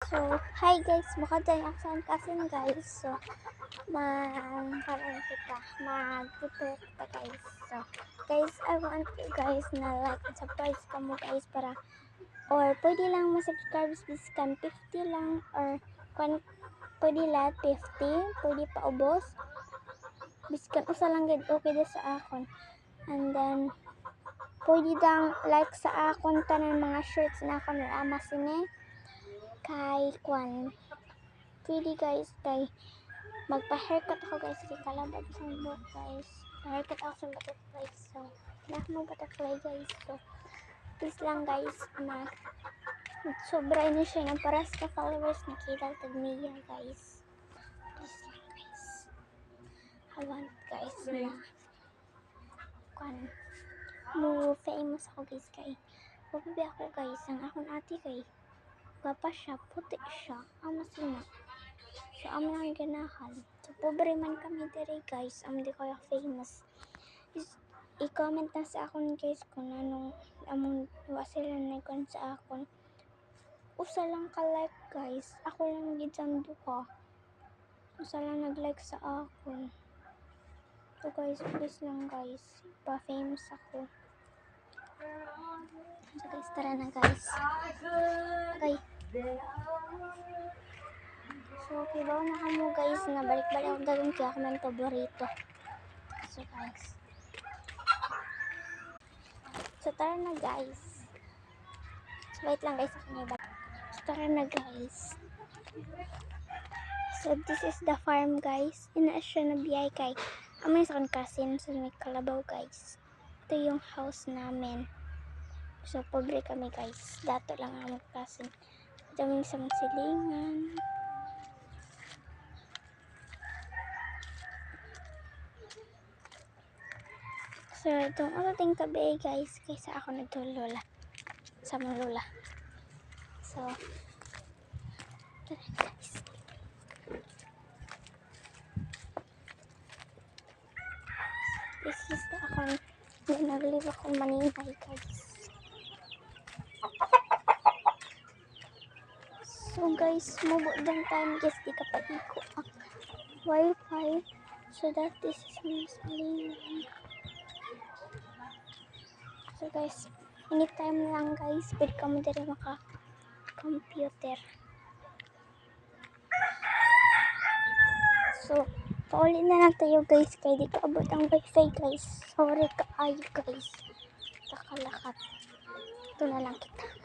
So, hi guys, makadyan ako sa kasin guys. So, parang kita, mag-prepare kita guys. So, guys, I want you guys na like and subscribe ka mo guys para, or pwede lang ma-subscribe biskan 50 lang, or pwede lahat 50, pwede pa ubos. Biskan usa lang gid okay din sa akon. And then, pwede dang like sa akon tanan mga shirts na akon or ama sine. Kay kwan pwede guys kay magpa-haircut ako guys kay kalabag sa buhok guys. Pa-haircut ako sa butterfly, so kailangan mo butterfly guys. So please lang guys, sobra na siya ng paras ka followers nakita tag niya guys. Please lang guys, I want guys na kwan mo famous ako guys. Kay papabi ako guys ang akong ate kay papa siya, puti siya, ama sina. So, amin ang ganahan. So, pobre man kami diri guys. Di kaya famous. I-comment na sa akon guys kung anong among sila nag-comment sa akon. Usa lang ka-like guys. Ako lang gid ang duha. Usa lang nag-like sa akon. So guys, please lang guys. Pa-famous ako. So guys, tara na guys. Okay. So, kibaw na kamo guys na balik-balik ako dagan kaya ako man paborito. So guys. So, tara na guys. So, wait lang guys. So, tara na guys. So, this is the farm guys. Ina siya na biyay kay amay sa akong cousin sa may kalabaw guys. Ito yung house namin. So, pobre kami guys. Dato lang ang cousin. Daming sa mga silingan. So, itong ating tabi guys, kaysa ako nagtulola sa mga lola. So, guys. This is the akong naglive akong maninay guys. So guys, mabot lang time guys, di kapatid ko ang wifi. So that this is my salingan. So guys, anytime lang guys, pwede ka mo dito maka-computer. So, pauli na lang tayo guys, kaya di ka abot ang wifi guys. Sorry ka ayo guys. Takalakat. Ito na lang kita.